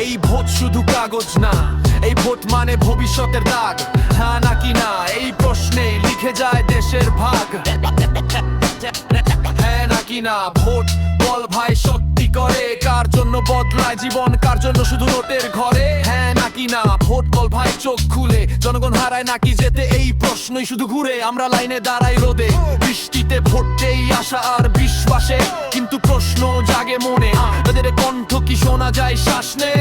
এই ভোট শুধু কাগজ না, এই ভোট মানে ভবিষ্যতের দাগ। হ্যাঁ নাকি না, এই প্রশ্নে লিখে যায় দেশের ভাগ। হ্যাঁ নাকি না, ভোট বল ভাই সত্যি করে, কার জন্য বদলায় জীবন, কার জন্য শুধু নোটের ঘরে। হ্যাঁ নাকি না, ভোট বল ভাই চোখ খুলে, জনগণ হারায় নাকি যেতে, এই প্রশ্নই শুধু ঘুরে। আমরা লাইনে দাঁড়াই রোদে বৃষ্টিতে, ভোটেই আশা আর বিশ্বাসে, কিন্তু প্রশ্ন জাগে মনে, তাদের কণ্ঠ কি শোনা যায় শ্বাস নে।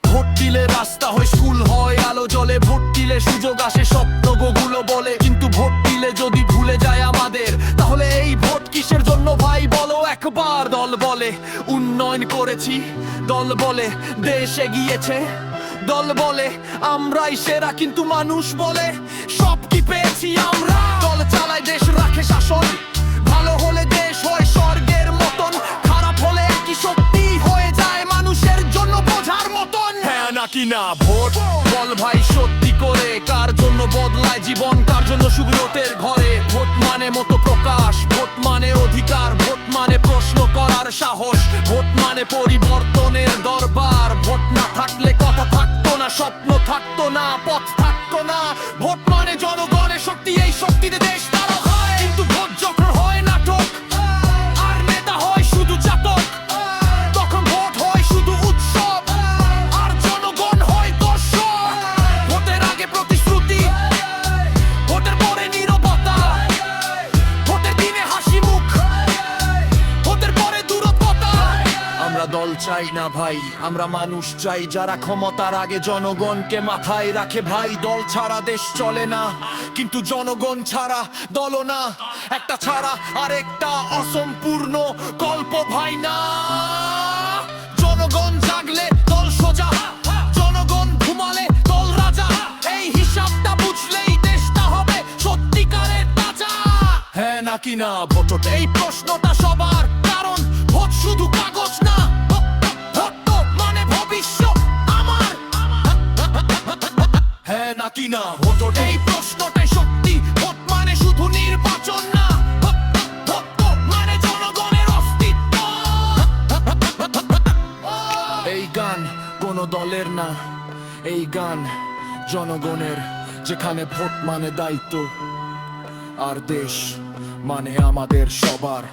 ভোট দিলে রাস্তা হয়, স্কুল হয়, আলো জ্বলে, ভোট দিলে সুযোগ আসে, স্বপ্নগুলো বলে। কিন্তু ভোট দিলে যদি ভুলে যায় আমাদের, তাহলে এই ভোট কিসের জন্য ভাই বলো একবার। দল বলে উন্নয়ন করেছি, দল বলে দেশ এগিয়েছে, দল বলে আমরাই সেরা, কিন্তু মানুষ বলে সব কি পেয়েছি আমরা। দল চালায় দেশ রাখে শাসন, ভালো হলে দেশ হয় স্বর্গের মতন, খারাপ হলে একই সত্যি হয়ে যায় মানুষের জন্য বোঝার মতন। হ্যাঁ নাকি না, ভোট বল ভাই সত্যি করে, কার জন্য বদলায় জীবন, কার জন্য শুধু নোটের ঘরে। ভোট মানে মতো প্রকাশ, ভোট মানে অধিকার, ভোট মানে প্রশ্ন করার সাহস, ভোট মানে পরিবর্তনের দরবার। ভোট না থাকলে কথা থাকতো না, স্বপ্ন থাকতো না, পথ থাকতো না। ভোট মানে জনগণের শক্তি, এই শক্তিতে দেশ তারা হয়। কিন্তু ভোট যখন হয় নাটক, আর নেতা হয় শুধু চাতক, তখন ভোট হয় শুধু উৎসব, আর জনগণ হয় দর্শক। ভোটের আগে প্রতিশ্রুতি, ভোটের পরে নীরবতা, ভোটের দিনে হাসি মুখ, ভোটের পরে দূরত্বতা। আমরা দল চাই না ভাই, আমরা মানুষ চাই, যারা ক্ষমতার আগে জনগণকে মাথায় রাখে ভাই। দল ছাড়া দেশ চলে না, কিন্তু জনগণ ছাড়া দলও না। একটা ছাড়া আরেকটা অসম্পূর্ণ গল্প ভাই না। জনগণ জাগলে দল সোজা, জনগণ ঘুমালে দল রাজা, এই হিসাবটা বুঝলেই দেশটা হবে সত্যিকারের তাজা। হ্যাঁ নাকি না, ভোট এই প্রশ্নটা সবার, কারণ ভোট শুধু কাগজ না, ভোট তো মানে ভবিষ্যৎ আমার। হ্যাঁ নাকি না, ভোট এই প্রশ্নটাই সত্যি, ভোট মানে শুধু নির্বাচন না, ভোট তো মানে জনগণের অস্তিত্ব। এই গান কোনো দলের না, এই গান জনগণের, যেখানে ভোট মানে দায়িত্ব, আর দেশ মানে আমাদের সবার।